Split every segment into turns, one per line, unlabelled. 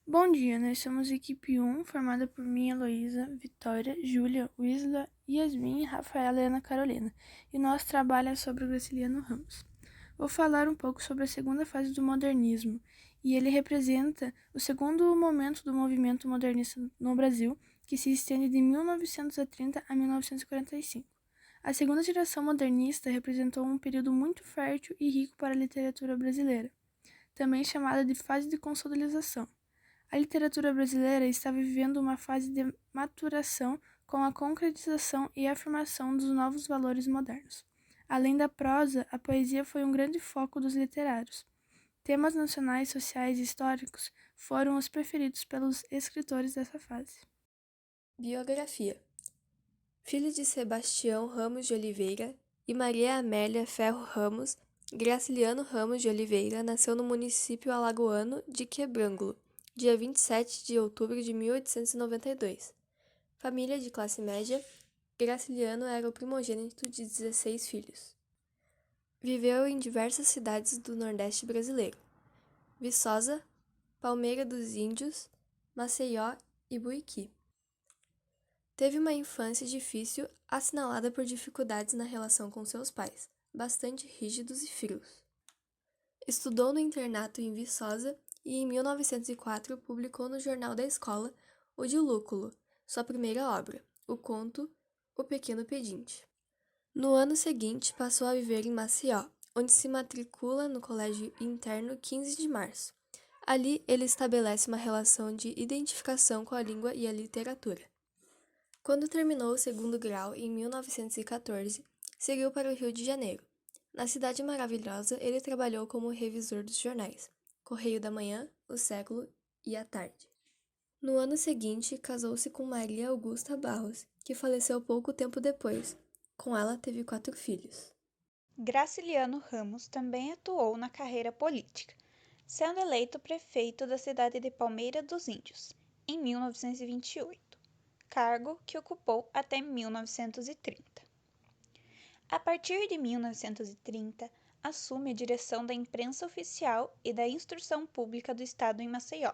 Bom dia, nós somos a equipe 1, formada por mim, Heloísa, Vitória, Júlia, Wisla, Yasmin, Rafaela e Ana Carolina, e o nosso trabalho é sobre o Graciliano Ramos. Vou falar um pouco sobre a segunda fase do modernismo, e ele representa o segundo momento do movimento modernista no Brasil, que se estende de 1930 a 1945. A segunda geração modernista representou um período muito fértil e rico para a literatura brasileira, também chamada de fase de consolidação. A literatura brasileira estava vivendo uma fase de maturação com a concretização e afirmação dos novos valores modernos. Além da prosa, a poesia foi um grande foco dos literários. Temas nacionais, sociais e históricos foram os preferidos pelos escritores dessa fase.
Biografia: filho de Sebastião Ramos de Oliveira e Maria Amélia Ferro Ramos, Graciliano Ramos de Oliveira nasceu no município alagoano de Quebrangulo, dia 27 de outubro de 1892. Família de classe média, Graciliano era o primogênito de 16 filhos. Viveu em diversas cidades do Nordeste brasileiro: Viçosa, Palmeira dos Índios, Maceió e Buiqui. Teve uma infância difícil, assinalada por dificuldades na relação com seus pais, bastante rígidos e frios. Estudou no internato em Viçosa e, em 1904, publicou no jornal da escola O Dilúculo, sua primeira obra, o conto O Pequeno Pedinte. No ano seguinte, passou a viver em Maceió, onde se matricula no Colégio Interno 15 de Março. Ali, ele estabelece uma relação de identificação com a língua e a literatura. Quando terminou o segundo grau, em 1914, seguiu para o Rio de Janeiro. Na Cidade Maravilhosa, ele trabalhou como revisor dos jornais Correio da Manhã, O Século e A Tarde. No ano seguinte, casou-se com Maria Augusta Barros, que faleceu pouco tempo depois. Com ela, teve 4 filhos.
Graciliano Ramos também atuou na carreira política, sendo eleito prefeito da cidade de Palmeira dos Índios, em 1928, cargo que ocupou até 1930. A partir de 1930, assume a direção da imprensa oficial e da instrução pública do estado em Maceió.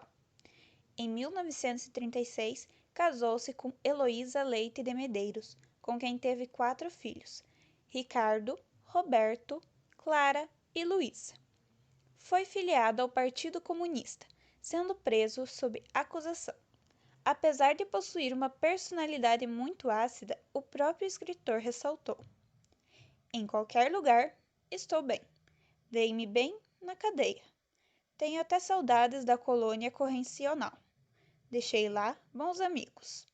Em 1936, casou-se com Heloísa Leite de Medeiros, com quem teve 4 filhos: Ricardo, Roberto, Clara e Luísa. Foi filiado ao Partido Comunista, sendo preso sob acusação. Apesar de possuir uma personalidade muito ácida, o próprio escritor ressaltou: em qualquer lugar, estou bem. Dei-me bem na cadeia. Tenho até saudades da colônia correcional. Deixei lá bons amigos.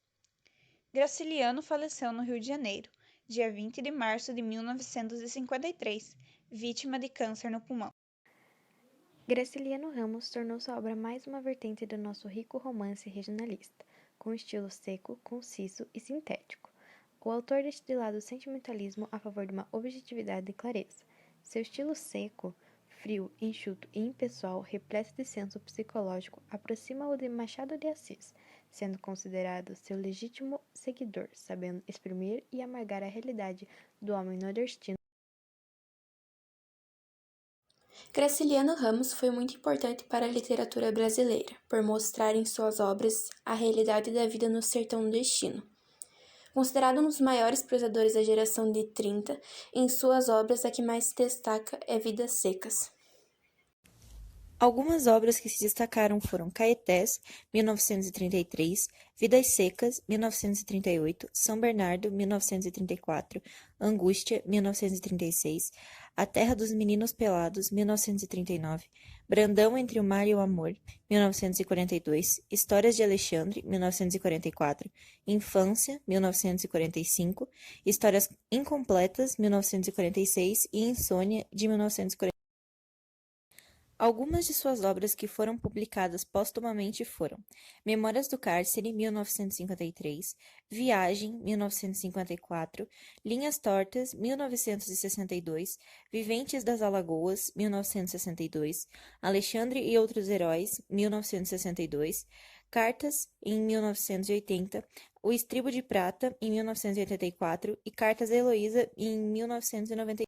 Graciliano faleceu no Rio de Janeiro, dia 20 de março de 1953, vítima de câncer no pulmão.
Graciliano Ramos tornou sua obra mais uma vertente do nosso rico romance regionalista, com estilo seco, conciso e sintético. O autor destilado o sentimentalismo a favor de uma objetividade e clareza. Seu estilo seco, frio, enxuto e impessoal, repleto de senso psicológico, aproxima-o de Machado de Assis, sendo considerado seu legítimo seguidor, sabendo exprimir e amargar a realidade do homem nordestino.
Graciliano Ramos foi muito importante para a literatura brasileira, por mostrar em suas obras a realidade da vida no sertão nordestino. Considerado um dos maiores prosadores da geração de 30, em suas obras a que mais se destaca é Vidas Secas. Algumas obras que se destacaram foram Caetés, 1933, Vidas Secas, 1938, São Bernardo, 1934, Angústia, 1936, A Terra dos Meninos Pelados, 1939, Brandão entre o Mar e o Amor, 1942, Histórias de Alexandre, 1944, Infância, 1945, Histórias Incompletas, 1946 e Insônia, de 1940. Algumas de suas obras que foram publicadas póstumamente foram Memórias do Cárcere, 1953, Viagem, 1954, Linhas Tortas, 1962, Viventes das Alagoas, 1962, Alexandre e Outros Heróis, 1962, Cartas, em 1980, O Estribo de Prata, em 1984 e Cartas a Heloísa, em 1990.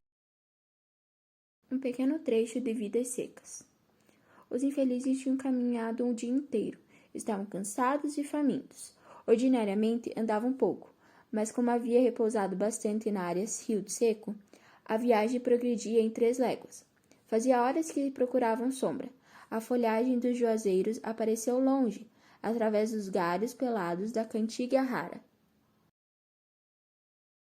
Um pequeno trecho de Vidas Secas. Os infelizes tinham caminhado o dia inteiro Estavam cansados e famintos. Ordinariamente andavam pouco, mas como havia repousado bastante na área rio seco, a viagem progredia em 3 léguas. Fazia horas que procuravam sombra. A folhagem dos juazeiros apareceu longe, através dos galhos pelados da cantiga rara.